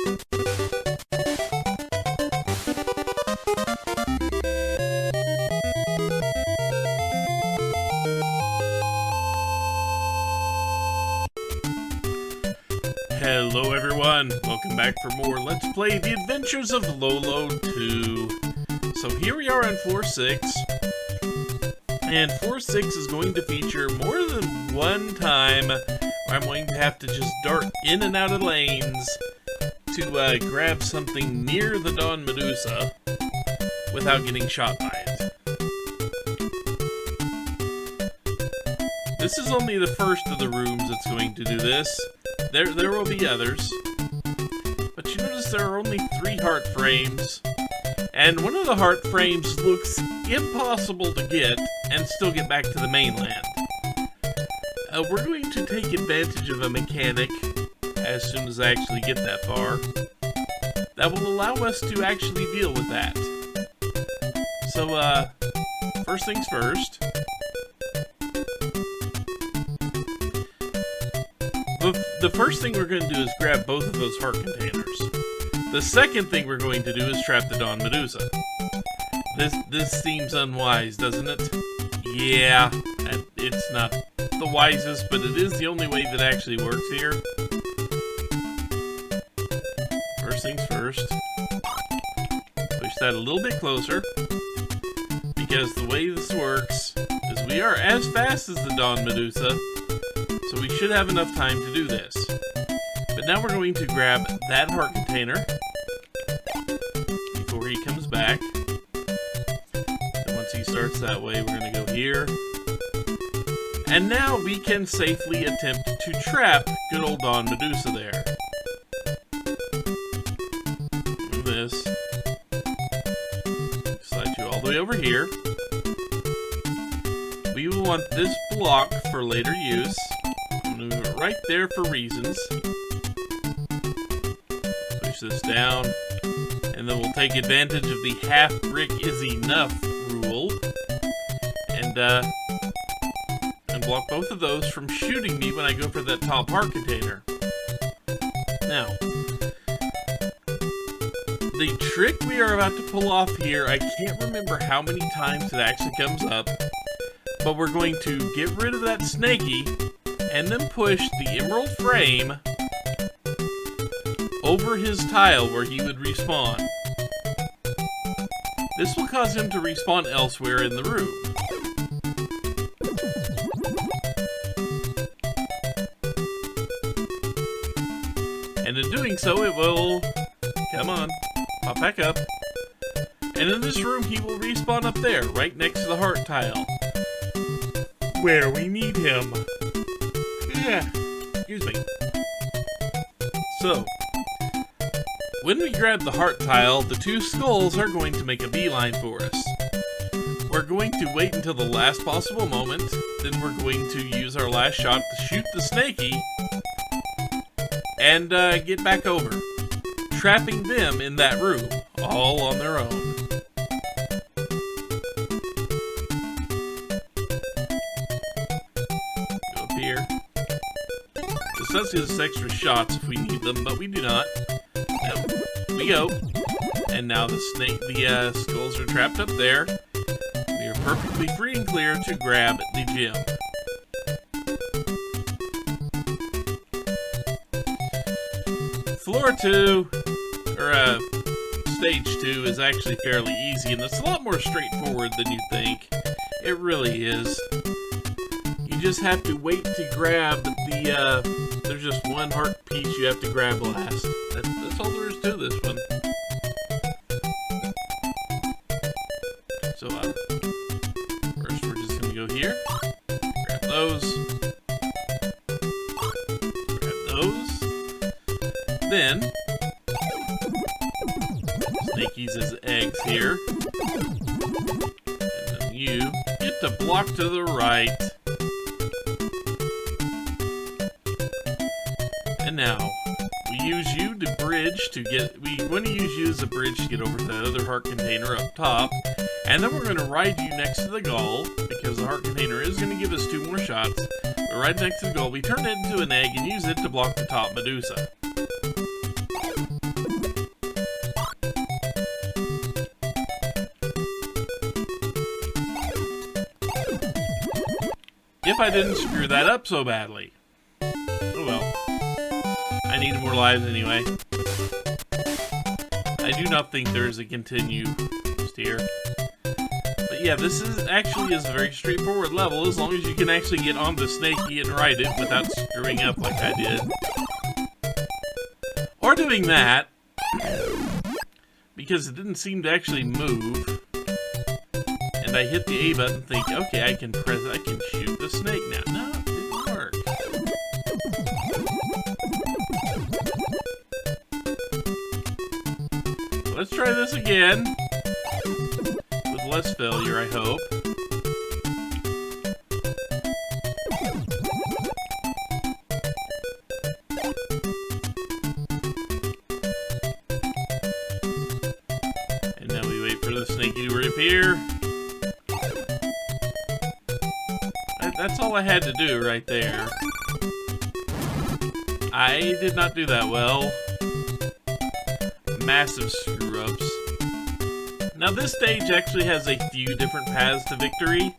Hello everyone, welcome back for more Let's Play The Adventures of Lolo 2. So here we are on floor 6, and floor 6 is going to feature more than one time where I'm going to have to just dart in and out of lanes to grab something near the Don Medusa without getting shot by it. This is only the first of the rooms that's going to do this. There will be others, but you notice there are only 3 heart frames, and one of the heart frames looks impossible to get and still get back to the mainland. We're going to take advantage of a mechanic as soon as I actually get that far that will allow us to actually deal with that. So, first things first. The first thing we're going to do is grab both of those heart containers. The second thing we're going to do is trap the Don Medusa. This seems unwise, doesn't it? Yeah, it's not the wisest, but it is the only way that actually works here. First things first. Push that a little bit closer, because the way this works is we are as fast as the Don Medusa, so we should have enough time to do this. But now we're going to grab that heart container before he comes back. And once he starts that way, we're going to go here. And now we can safely attempt to trap good old Don Medusa there. Do this. Slide you all the way over here. We will want this block for later use. Move it right there for reasons. Push this down, and then we'll take advantage of the half brick is enough rule, and block both of those from shooting me when I go for that top heart container. Now, the trick we are about to pull off here, I can't remember how many times it actually comes up, but we're going to get rid of that snaky and then push the emerald frame over his tile where he would respawn. This will cause him to respawn elsewhere in the room. And in doing so, it will, come on, pop back up. And in this room, he will respawn up there, right next to the heart tile, where we need him. Yeah, excuse me. So, when we grab the heart tile, the 2 skulls are going to make a beeline for us. We're going to wait until the last possible moment, then we're going to use our last shot to shoot the snaky, and get back over, trapping them in that room, all on their own. Go up here. This does give us extra shots if we need them, but we do not. There we go. And now the skulls are trapped up there. We are perfectly free and clear to grab the gem. Floor 2, or stage 2, is actually fairly easy, and it's a lot more straightforward than you think. It really is. You just have to wait to grab the, there's just one heart piece you have to grab last. That's all there is to this one. So, first we're just gonna go here, grab those, then Snaky's his eggs here, and then you get to block to the right. And now we use you to bridge to get. We want to use you as a bridge to get over to that other heart container up top, and then we're going to ride you next to the gall because the heart container is going to give us 2 more shots. But right next to the gall, we turn it into an egg and use it to block the top Medusa. I didn't screw that up so badly. Oh well. I need more lives anyway. I do not think there is a continue just here. But yeah, this is actually a very straightforward level as long as you can actually get on the snaky and ride it without screwing up like I did. Or doing that, because it didn't seem to actually move. And I hit the A button and think, okay, I can shoot the snake now. No, it didn't work. Let's try this again. With less failure, I hope. And now we wait for the snaky to reappear. That's all I had to do right there. I did not do that well. Massive screw-ups. Now this stage actually has a few different paths to victory.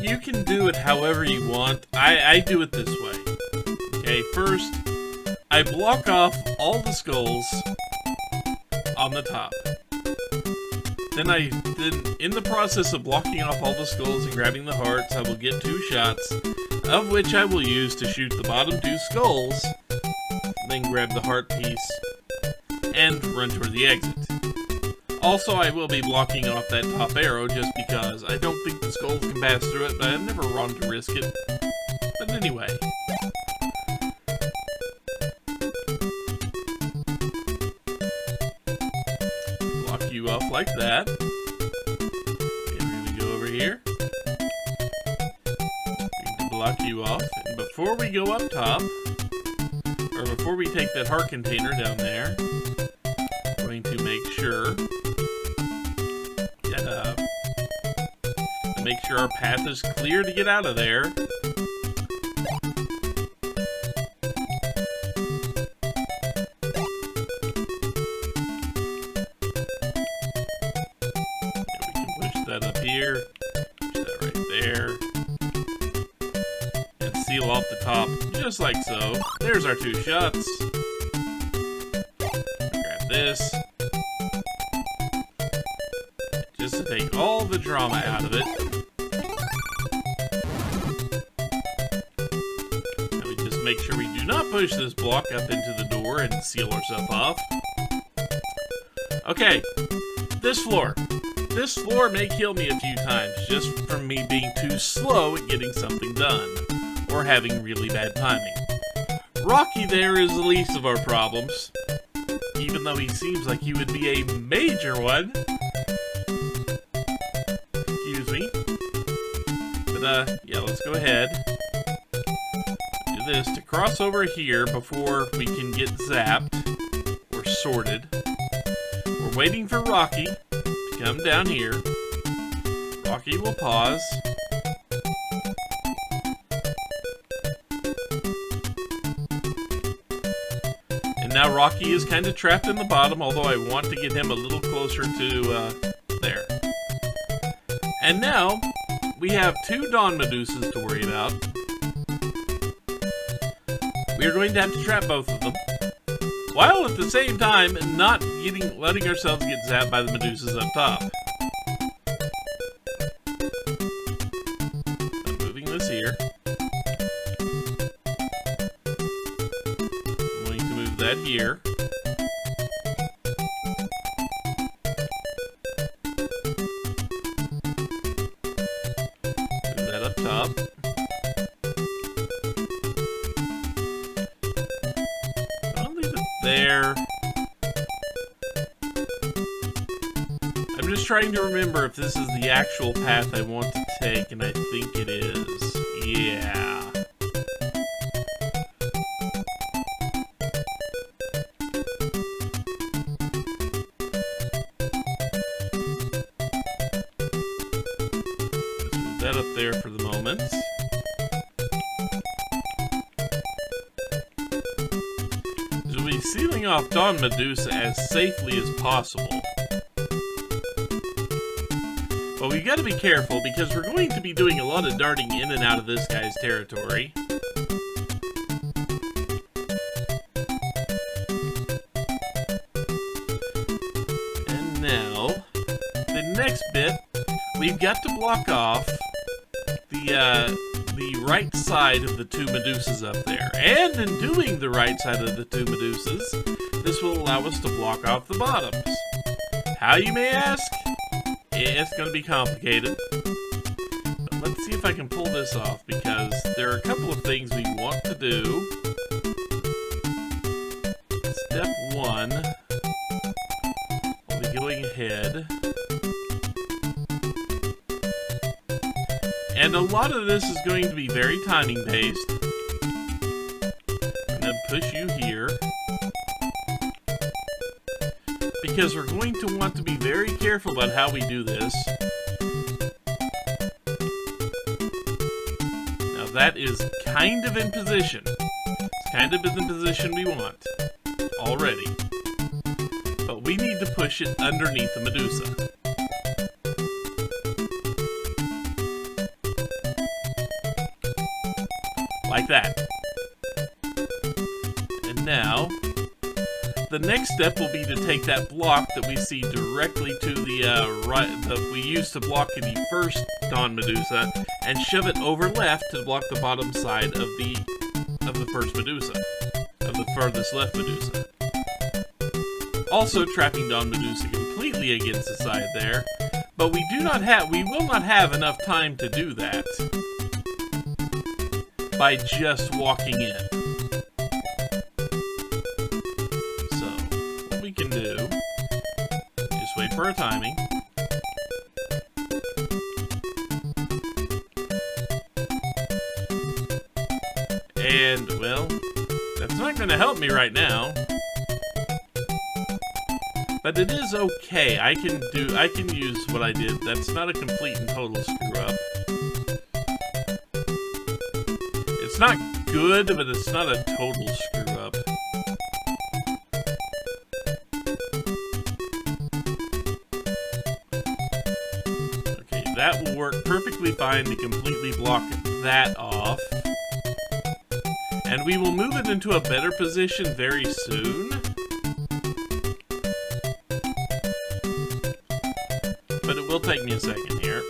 You can do it however you want. I do it this way. Okay, first, I block off all the skulls on the top. Then in the process of blocking off all the skulls and grabbing the hearts, I will get 2 shots, of which I will use to shoot the bottom 2 skulls, then grab the heart piece, and run toward the exit. Also, I will be blocking off that top arrow just because I don't think the skulls can pass through it, but I've never run to risk it. But anyway. Block you off like that. And we're going to go over here. We're going to block you off. And before we go up top, or before we take that heart container down there, we're going to make sure our path is clear to get out of there. And we can push that up here, push that right there, and seal off the top, just like so. There's our 2 shots. Grab this. Just to take all the drama out of it. Make sure we do not push this block up into the door and seal ourselves off. Okay, this floor. This floor may kill me a few times just from me being too slow at getting something done, or having really bad timing. Rocky there is the least of our problems, even though he seems like he would be a major one. Excuse me. But yeah, let's go ahead. This to cross over here before we can get zapped or sorted. We're waiting for Rocky to come down here. Rocky will pause. And now Rocky is kind of trapped in the bottom, although I want to get him a little closer to there. And now we have 2 Don Medusas to worry about. We are going to have to trap both of them, while at the same time not letting ourselves get zapped by the Medusas up top. I'm moving this here. I'm going to move that here. Move that up top. There. I'm just trying to remember if this is the actual path I want to take, and I think it is. Yeah. Let's move that up there for the moment. Sealing off Don Medusa as safely as possible. But But we've got to be careful because we're going to be doing a lot of darting in and out of this guy's territory. And now, the next bit, we've got to block off the right side of the two Medusas up there. And in doing the right side of the two Medusas, this will allow us to block off the bottoms. How, you may ask? It's going to be complicated. But let's see if I can pull this off, because there are a couple of things we want to do. Step 1, we'll be going ahead. And a lot of this is going to be very timing based. I'm going to push you here, because we're going to want to be very careful about how we do this. Now that is kind of in position. It's kind of in the position we want already. But we need to push it underneath the Medusa. Like that. And now, the next step will be to take that block that we see directly to the right, that we used to block the first Don Medusa, and shove it over left to block the bottom side of the first Medusa, of the furthest left Medusa. Also trapping Don Medusa completely against the side there, but we will not have enough time to do that by just walking in. So, what we can do, just wait for our timing. And, well, that's not going to help me right now. But it is okay. I can use what I did. That's not a complete and total screw up. It's not good, but it's not a total screw up. Okay, that will work perfectly fine to completely block that off. And we will move it into a better position very soon. But it will take me a second here.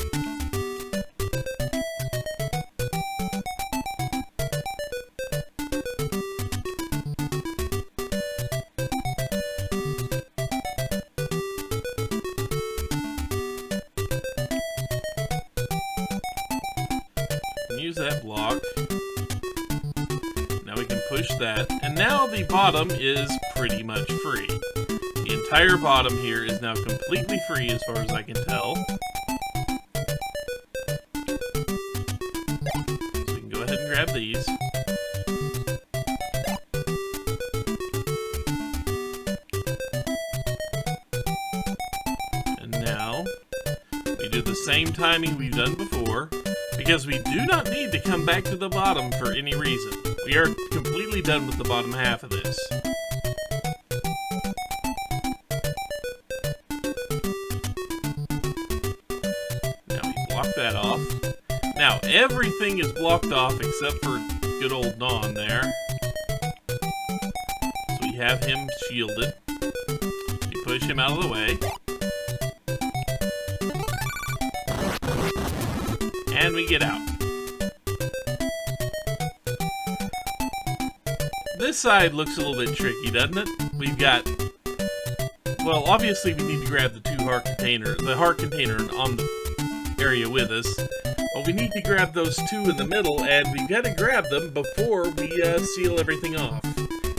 Use that block. Now we can push that. And now the bottom is pretty much free. The entire bottom here is now completely free as far as I can tell. So we can go ahead and grab these. And now we do the same timing we've done before, because we do not need to come back to the bottom for any reason. We are completely done with the bottom half of this. Now we block that off. Now everything is blocked off except for good old Don there. So we have him shielded. We push him out of the way. And we get out. This side looks a little bit tricky, doesn't it? We've got... Well, obviously we need to grab the heart container on the area with us. But we need to grab those two in the middle, and we've got to grab them before we seal everything off.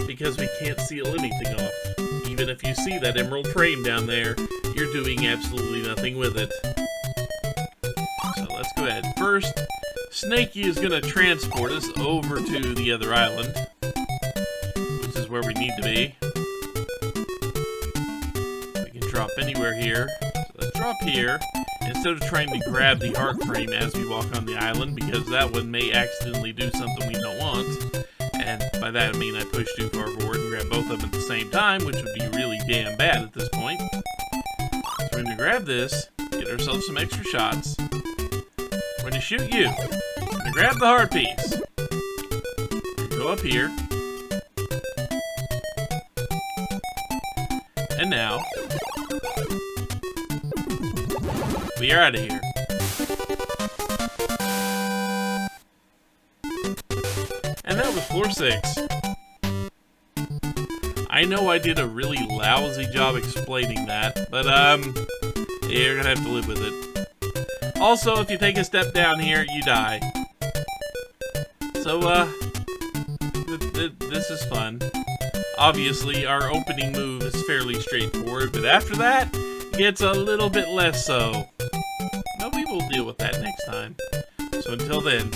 Because we can't seal anything off. Even if you see that emerald frame down there, you're doing absolutely nothing with it. Let's go ahead. First, Snakey is going to transport us over to the other island, which is where we need to be. We can drop anywhere here. So let's drop here, instead of trying to grab the heart frame as we walk on the island, because that one may accidentally do something we don't want. And by that I mean I push too far forward and grab both of them at the same time, which would be really damn bad at this point. So we're going to grab this, get get ourselves some extra shots. We're going to shoot you. We're going to grab the heart piece. Go up here. And now, we are out of here. And that was floor 6. I know I did a really lousy job explaining that, but you're gonna have to live with it. Also, if you take a step down here, you die. So, this is fun. Obviously, our opening move is fairly straightforward, but after that, it gets a little bit less so. But we will deal with that next time. So until then,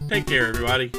take care, everybody.